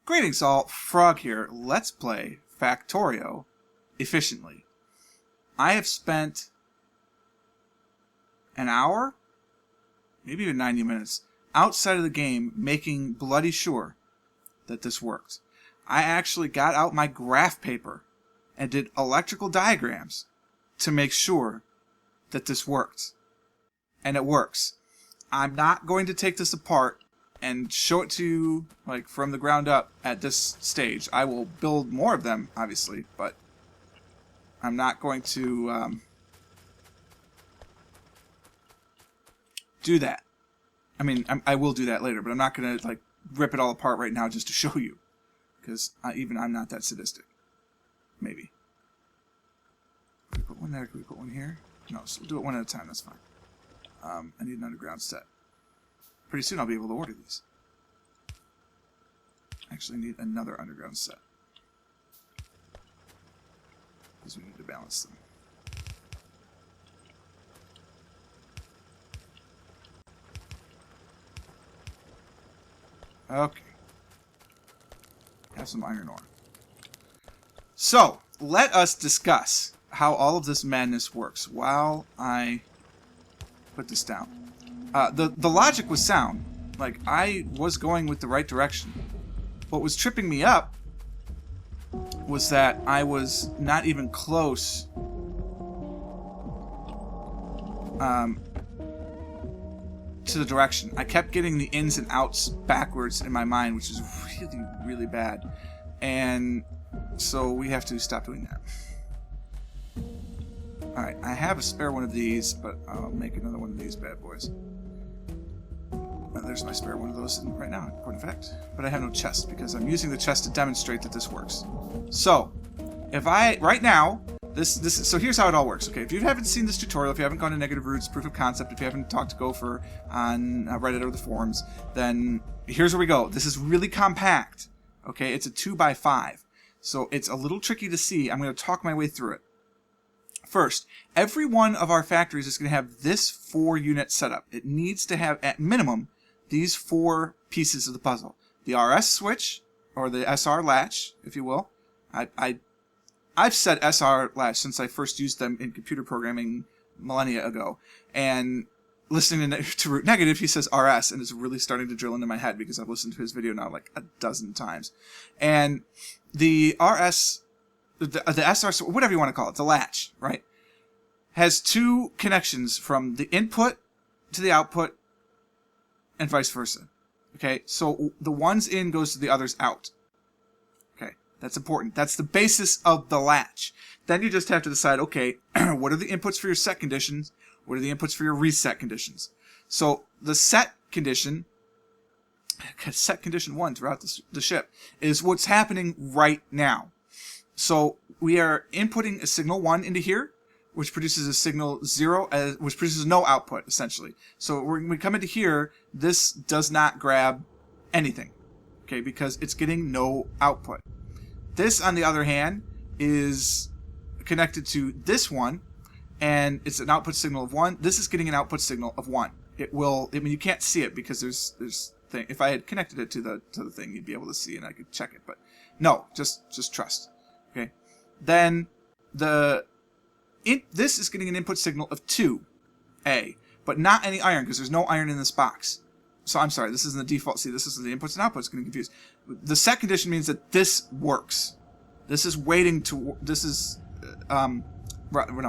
Greetings all, Frog here. Let's play Factorio efficiently. I have spent an hour, maybe even 90 minutes, outside of the game making bloody sure that this worked. I actually got out my graph paper and did electrical diagrams to make sure that this worked. And it works. I'm not going to take this apart and show it to you like from the ground up at this stage. I will build more of them, obviously, but I'm not going to do that. I mean, I will do that later, but I'm not going to like rip it all apart right now just to show you, because even I'm not that sadistic. Maybe. Can we put one there? Can we put one here? No, so we'll do it one at a time. That's fine. I need an underground set. Pretty soon I'll be able to order these. Actually, I need another underground set, because we need to balance them. Okay. Have some iron ore. So, let us discuss how all of this madness works while I put this down. The logic was sound. Like, I was going with the right direction. What was tripping me up was that I was not even close to the direction. I kept getting the ins and outs backwards in my mind, which is really, really bad. And so we have to stop doing that. Alright, I have a spare one of these, but I'll make another one of these bad boys. There's my spare one of those right now, in fact. But I have no chest, because I'm using the chest to demonstrate that this works. So, if I, right now, so here's how it all works. Okay, if you haven't seen this tutorial, if you haven't gone to Negative Roots, Proof of Concept, if you haven't talked to Gopher on Reddit or the forums, then here's where we go. This is really compact. Okay, it's a 2x5. So it's a little tricky to see. I'm going to talk my way through it. First, every one of our factories is going to have this 4-unit setup. It needs to have, at minimum, these 4 pieces of the puzzle. The RS switch, or the SR latch, if you will. I've said SR latch since I first used them in computer programming millennia ago. And listening to Root Negative, he says RS, and it's really starting to drill into my head because I've listened to his video now like a dozen times. And the RS, the SR, whatever you want to call it, the latch, right, has 2 connections from the input to the output and vice versa. Okay, so the one's in goes to the other's out. Okay, that's important. That's the basis of the latch. Then you just have to decide, okay, what are the inputs for your set conditions? What are the inputs for your reset conditions? So the set condition 1 throughout the ship, is what's happening right now. So we are inputting a signal 1 into here, which produces a signal 0, which produces no output, essentially. So when we come into here, this does not grab anything, okay, because it's getting no output. This, on the other hand, is connected to this one, and it's an output signal of 1. This is getting an output signal of 1. It will, I mean, you can't see it because there's thing. If I had connected it to the thing, you'd be able to see, and I could check it. But no, just trust. Okay. Then this is getting an input signal of 2A, but not any iron, because there's no iron in this box. So I'm sorry, this isn't the default. See, this is the inputs and outputs getting confused. The set condition means that this works. This is waiting to. This is. No,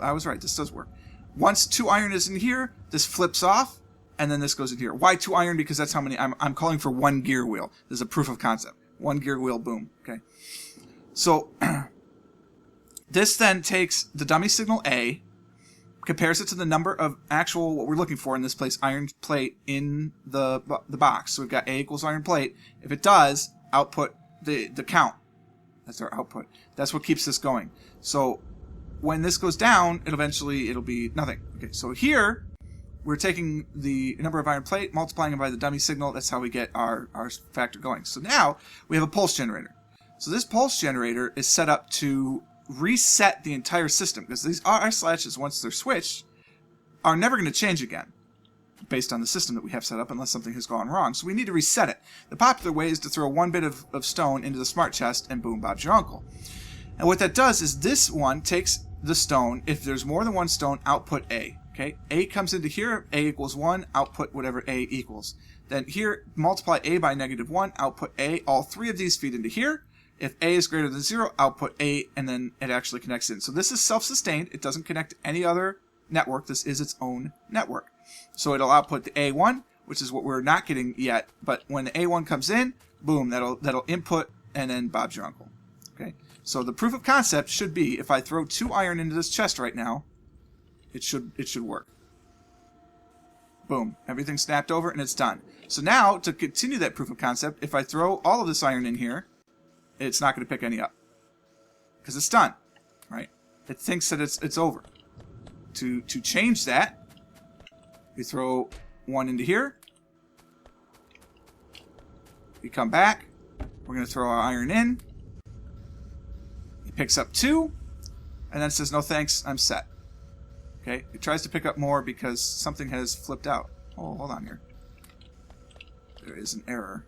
I was right. This does work. Once 2 iron is in here, this flips off, and then this goes in here. Why 2 iron? Because that's how many. I'm calling for 1 gear wheel. This is a proof of concept. 1 gear wheel, boom. Okay. So this then takes the dummy signal A, compares it to the number of actual, what we're looking for in this place, iron plate in the box. So we've got A equals iron plate. If it does, output the count. That's our output. That's what keeps this going. So when this goes down, it'll be nothing. Okay, so here we're taking the number of iron plate, multiplying it by the dummy signal. That's how we get our factor going. So now we have a pulse generator. So this pulse generator is set up to reset the entire system, because these RS latches, once they're switched, are never going to change again. based on the system that we have set up unless something has gone wrong. So we need to reset it. The popular way is to throw one bit of stone into the smart chest and boom, Bob's your uncle. And what that does is this one takes the stone. If there's more than one stone, output A. Okay, A comes into here, A equals 1, output whatever A equals. Then here, multiply A by -1, output A. All three of these feed into here. If A is greater than 0, output A, and then it actually connects in. So this is self-sustained. It doesn't connect to any other network. This is its own network. So it'll output the A1, which is what we're not getting yet. But when the A1 comes in, boom, that'll input, and then Bob's your uncle. Okay. So the proof of concept should be if I throw 2 iron into this chest right now, it should work. Boom, everything snapped over and it's done. So now to continue that proof of concept, if I throw all of this iron in here, it's not going to pick any up because it's done, right? It thinks that it's over. To change that, we throw 1 into here. We come back. We're going to throw our iron in. It picks up 2, and then says, no thanks, I'm set. Okay, it tries to pick up more because something has flipped out. Oh, hold on here. There is an error.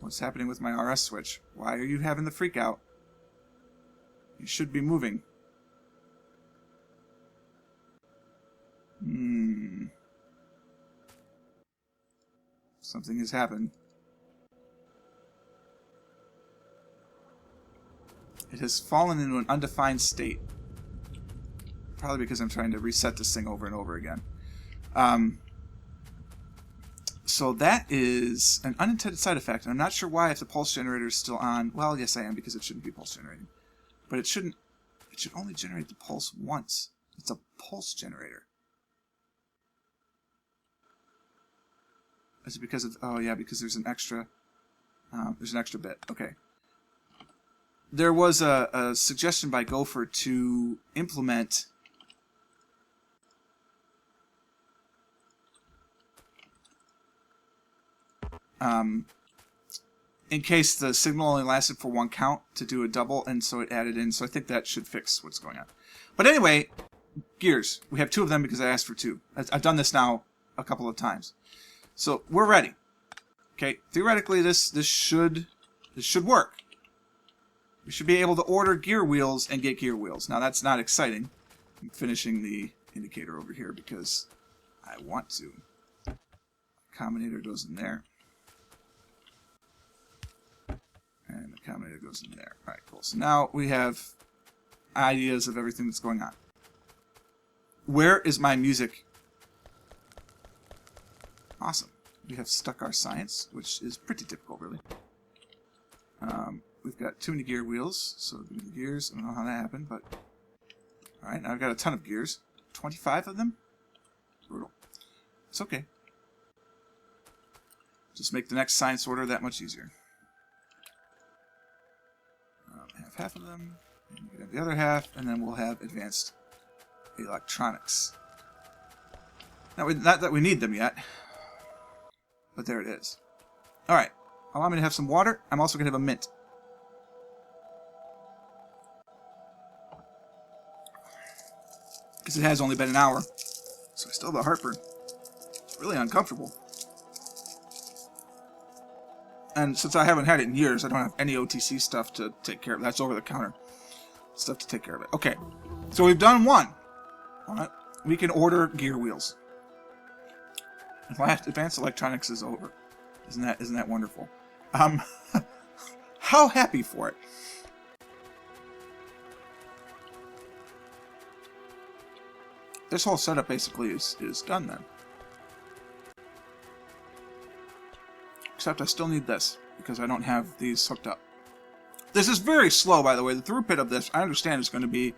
What's happening with my RS switch? Why are you having the freak out? You should be moving. Something has happened. It has fallen into an undefined state. Probably because I'm trying to reset this thing over and over again. So that is an unintended side effect. And I'm not sure why if the pulse generator is still on. Well, yes I am because it shouldn't be pulse generating. But it shouldn't. It should only generate the pulse once. It's a pulse generator. Is it because of... Oh yeah, because there's an extra... bit. Okay. There was a suggestion by Gopher to implement... in case the signal only lasted for 1 count, to do a double, and so it added in. So I think that should fix what's going on. But anyway, gears. We have 2 of them because I asked for 2. I've done this now a couple of times. So we're ready. Okay, theoretically this should work. We should be able to order gear wheels and get gear wheels. Now that's not exciting. I'm finishing the indicator over here because I want to. Combinator goes in there. And the combinator goes in there. Alright, cool. So now we have ideas of everything that's going on. Where is my music? Awesome. We have stuck our science, which is pretty typical, really. We've got too many gear wheels, so give me the gears. I don't know how that happened, but... Alright, now I've got a ton of gears. 25 of them? Brutal. It's okay. Just make the next science order that much easier. Have half of them, and you can have the other half, and then we'll have advanced electronics. Now, not that we need them yet, but there it is. Alright, allow me to have some water. I'm also going to have a mint. Because it has only been an hour, so I still have a heartburn. It's really uncomfortable. And since I haven't had it in years, I don't have any OTC stuff to take care of. That's over-the-counter stuff to take care of it. Okay, so we've done 1. All right, we can order gear wheels. Advanced electronics is over. Isn't that wonderful? How happy for it. This whole setup basically is done then. Except I still need this, because I don't have these hooked up. This is very slow, by the way. The throughput of this, I understand, is going to be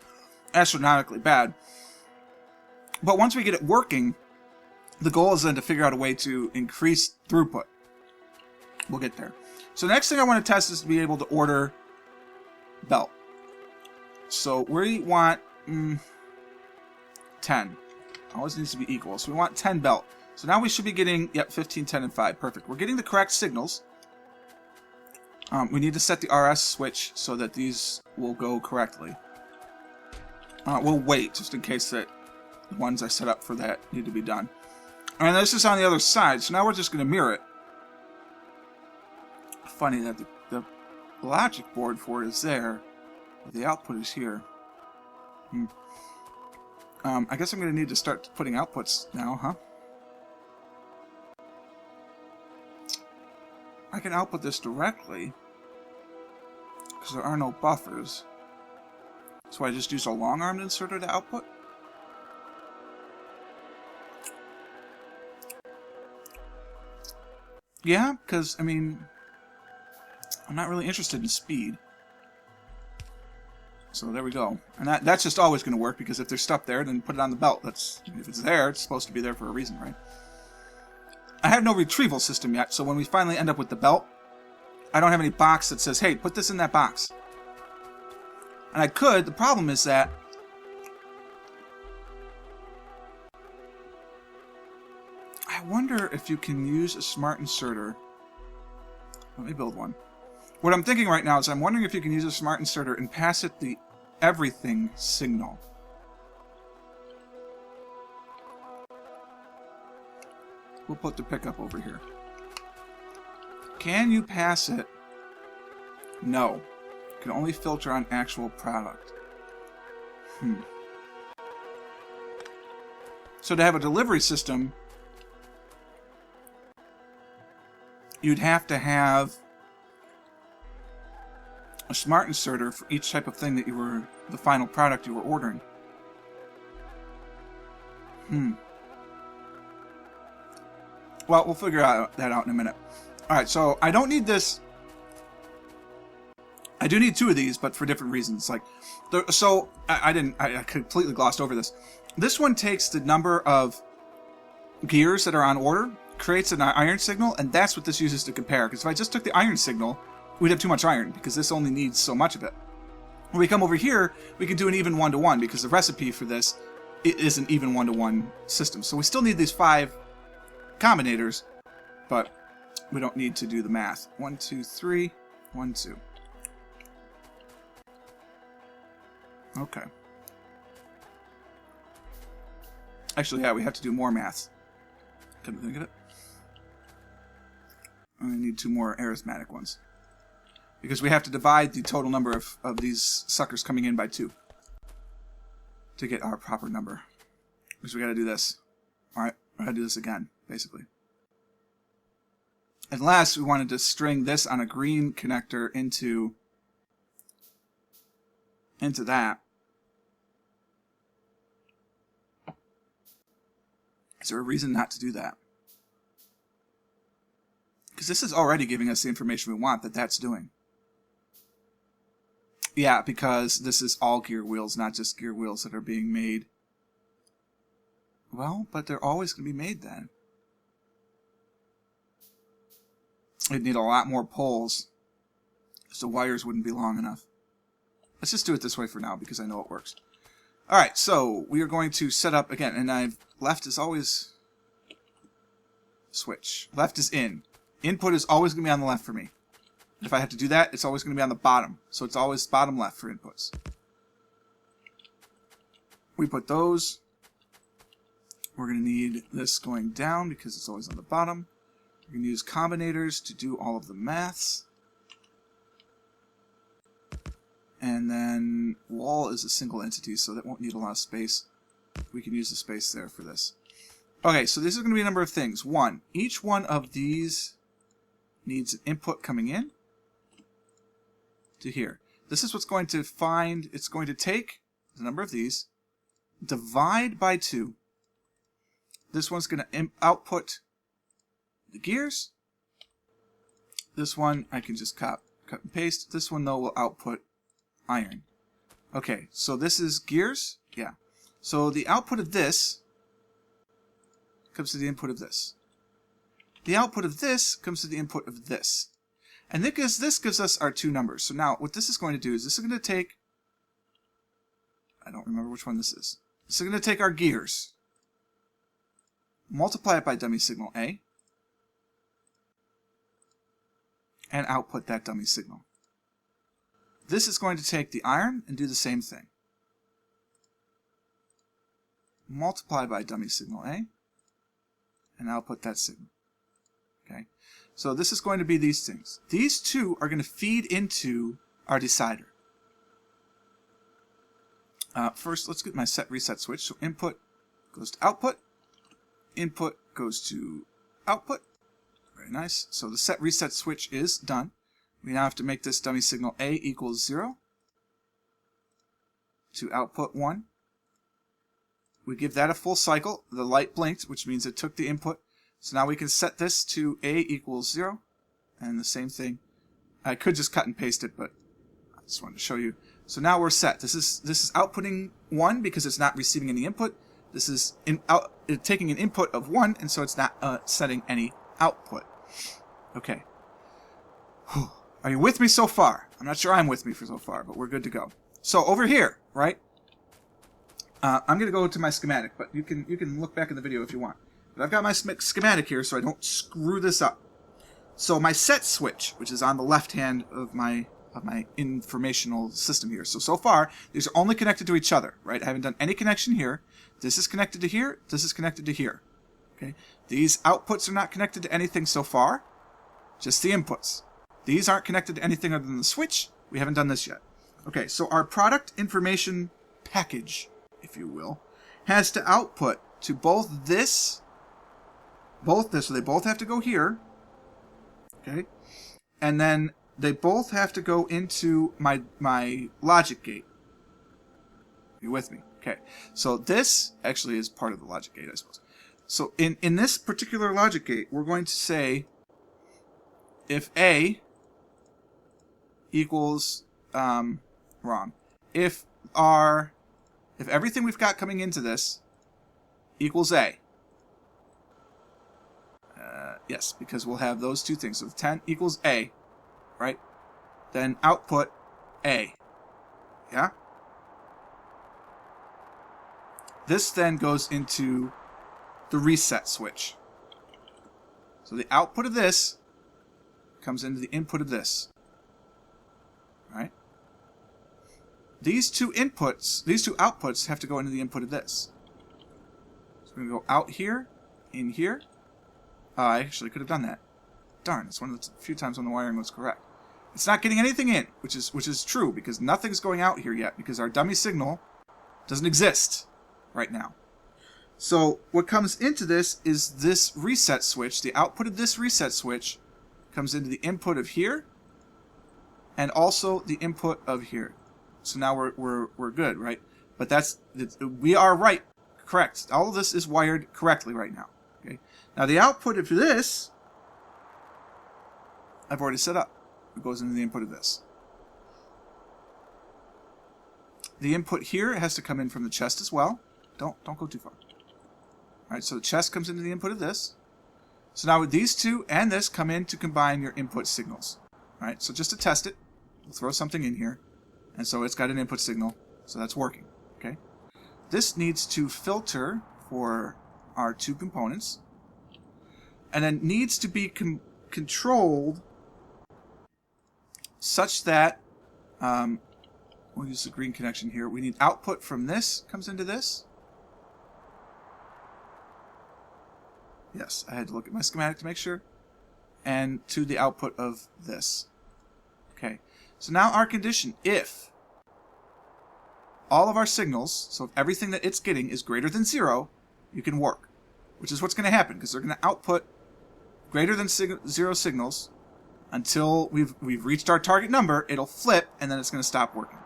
astronomically bad. But once we get it working, the goal is then to figure out a way to increase throughput. We'll get there. So the next thing I want to test is to be able to order belt. So we want 10. Always needs to be equal. So we want 10 belt. So now we should be getting, 15, 10, and 5. Perfect. We're getting the correct signals. We need to set the RS switch so that these will go correctly. We'll wait, just in case that the ones I set up for that need to be done. And this is on the other side, so now we're just going to mirror it. Funny that the logic board for it is there, but the output is here. I guess I'm going to need to start putting outputs now, huh? I can output this directly, because there are no buffers. So I just use a long-armed inserter to output? Yeah, because, I mean, I'm not really interested in speed. So there we go. And that's just always going to work, because if there's stuff there, then put it on the belt. If it's there, it's supposed to be there for a reason, right? I have no retrieval system yet, so when we finally end up with the belt, I don't have any box that says, hey, put this in that box. And I could. The problem is that I wonder if you can use a smart inserter. Let me build one. What I'm thinking right now is I'm wondering if you can use a smart inserter and pass it the everything signal. We'll put the pickup over here. Can you pass it? No. You can only filter on actual product. So to have a delivery system, you'd have to have a smart inserter for each type of thing that you were, the final product you were ordering. Well, we'll figure that out in a minute. Alright, so I don't need this. I do need two of these, but for different reasons. Like, I completely glossed over this. This one takes the number of gears that are on order, creates an iron signal, and that's what this uses to compare. Because if I just took the iron signal, we'd have too much iron, because this only needs so much of it. When we come over here, we can do an even one-to-one, because the recipe for this is an even one-to-one system. So we still need these 5 combinators, but we don't need to do the math. 1, 2, 3, 1, 2. Okay. Actually, yeah, we have to do more math. Couldn't think of it. I need 2 more arithmetic ones. Because we have to divide the total number of these suckers coming in by 2 to get our proper number. Because we gotta do this. Alright, we gotta do this again, basically. Unless we wanted to string this on a green connector into that. Is there a reason not to do that? Because this is already giving us the information we want that that's doing. Yeah, because this is all gear wheels, not just gear wheels that are being made. Well, but they're always going to be made then. We'd need a lot more poles, because the wires wouldn't be long enough. Let's just do it this way for now, because I know it works. Alright, so we are going to set up, again, and left is always switch. Left is in. Input is always going to be on the left for me. If I have to do that, it's always going to be on the bottom. So it's always bottom left for inputs. We put those. We're going to need this going down because it's always on the bottom. We're going to use combinators to do all of the maths. And then wall is a single entity, so that won't need a lot of space. We can use the space there for this. Okay, so this is going to be a number of things. 1, each one of these needs an input coming in to here. This is what's going to find, it's going to take the number of these, divide by 2. This one's going to output the gears. This one I can just cut and paste. This one, though, will output iron. Okay, so this is gears. Yeah. So the output of this comes to the input of this. The output of this comes to the input of this. And this gives us our 2 numbers. So now what this is going to do is this is going to take, I don't remember which one this is. This is going to take our gears, multiply it by dummy signal A, and output that dummy signal. This is going to take the iron and do the same thing. Multiply by dummy signal A, and output that signal. Okay, so this is going to be these things. These two are going to feed into our decider. First, let's get my set reset switch. So input goes to output. Input goes to output. Very nice. So the set reset switch is done. We now have to make this dummy signal A equals 0 to output 1. We give that a full cycle. The light blinked, which means it took the input. So now we can set this to A equals 0. And the same thing. I could just cut and paste it, but I just wanted to show you. So now we're set. This is outputting 1 because it's not receiving any input. This is taking an input of 1, and so it's not setting any output. Okay. Whew. Are you with me so far? I'm not sure I'm with me for so far, but we're good to go. So over here, right? I'm going to go to my schematic, but you can look back in the video if you want. But I've got my schematic here so I don't screw this up. So my set switch, which is on the left hand of my informational system here. So far, these are only connected to each other, right? I haven't done any connection here. This is connected to here. This is connected to here. Okay. These outputs are not connected to anything so far. Just the inputs. These aren't connected to anything other than the switch. We haven't done this yet. Okay, so our product information package, if you will, has to output to both this, so they both have to go here. Okay. And then they both have to go into my logic gate. You with me? Okay. So this actually is part of the logic gate, I suppose. So in this particular logic gate, we're going to say if A equals wrong. If everything we've got coming into this equals A. Yes, because we'll have those two things. So if 10 equals A, right? Then output A. Yeah? This then goes into the reset switch. So the output of this comes into the input of this. Right? These two outputs have to go into the input of this. So we're going to go out here, in here. I actually could have done that. Darn, it's one of the few times when the wiring was correct. It's not getting anything in, which is true, because nothing's going out here yet, because our dummy signal doesn't exist right now. So what comes into this is this reset switch. The output of this reset switch comes into the input of here, and also the input of here. So now we're good, right? But we are right, correct. All of this is wired correctly right now. Okay. Now the output of this, I've already set up. It goes into the input of this. The input here has to come in from the chest as well. Don't go too far. All right, so the chest comes into the input of this. So now these two and this come in to combine your input signals. All right, so just to test it, we'll throw something in here. And so it's got an input signal, so that's working. Okay. This needs to filter for our two components. And then needs to be controlled such that, we'll use the green connection here. We need output from this comes into this. Yes, I had to look at my schematic to make sure. And to the output of this. Okay. So now our condition, if all of our signals, so if everything that it's getting is greater than 0, you can work. Which is what's going to happen, because they're going to output greater than 0 signals until we've reached our target number. It'll flip, and then it's going to stop working.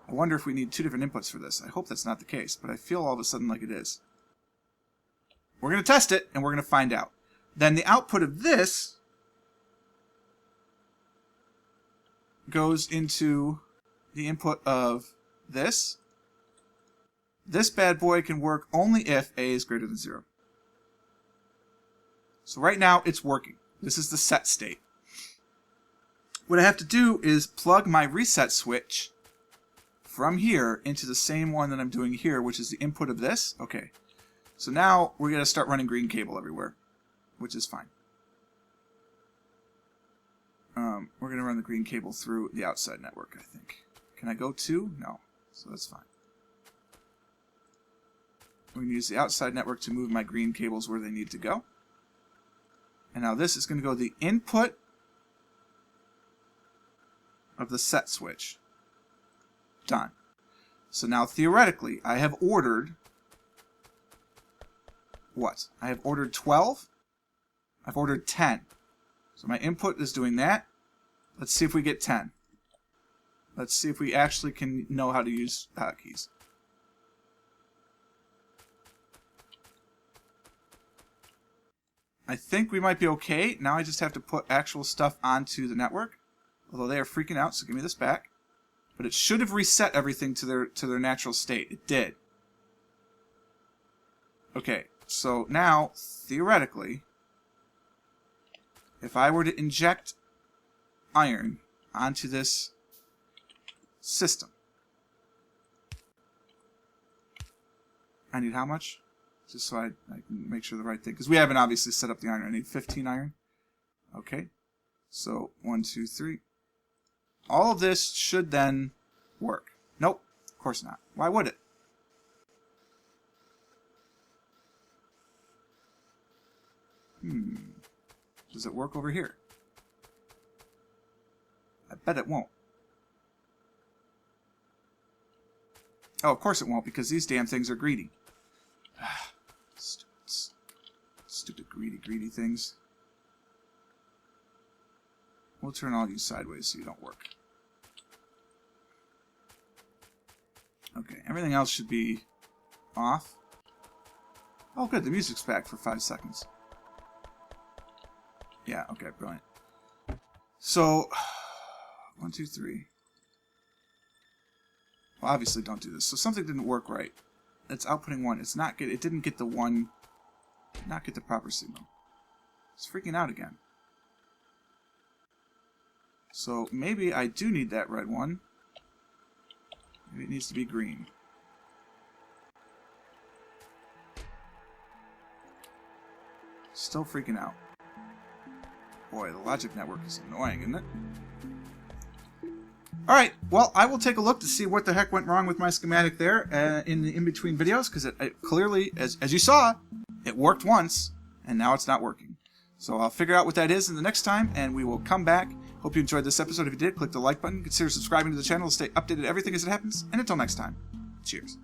I wonder if we need two different inputs for this. I hope that's not the case, but I feel all of a sudden like it is. We're going to test it, and we're going to find out. Then the output of this goes into the input of this. This bad boy can work only if A is greater than 0. So right now, it's working. This is the set state. What I have to do is plug my reset switch from here into the same one that I'm doing here, which is the input of this. Okay. So now we're going to start running green cable everywhere, which is fine. We're going to run the green cable through the outside network, I think. Can I go to? No. So that's fine. We're going to use the outside network to move my green cables where they need to go. And now this is going to go to the input of the set switch. Done. So now theoretically, I have ordered what? I have ordered 12. I've ordered 10. So my input is doing that. Let's see if we get 10. Let's see if we actually can know how to use hotkeys. I think we might be okay. Now I just have to put actual stuff onto the network. Although they are freaking out, so give me this back. But it should have reset everything to their natural state. It did. Okay, so now, theoretically, if I were to inject iron onto this system, I need how much? Just so I can make sure the right thing. Because we haven't obviously set up the iron. I need 15 iron. Okay. So, 1, 2, 3. All of this should then work. Nope. Of course not. Why would it? Does it work over here? I bet it won't. Oh, of course it won't, because these damn things are greedy. Stupid greedy things. We'll turn all you sideways so you don't work. Okay, everything else should be off. Oh good, the music's back for 5 seconds. Yeah, okay, brilliant. So, 1, 2, 3. Well, obviously don't do this. So something didn't work right. It's outputting 1. It's not good. It didn't get the 1. Not get the proper signal. It's freaking out again. So maybe I do need that red one. Maybe it needs to be green. Still freaking out. Boy, the logic network is annoying, isn't it? Alright, well, I will take a look to see what the heck went wrong with my schematic there in the in-between videos, because it clearly, as you saw, it worked once, and now it's not working. So I'll figure out what that is in the next time, and we will come back. Hope you enjoyed this episode. If you did, click the like button. Consider subscribing to the channel to stay updated on everything as it happens. And until next time, cheers.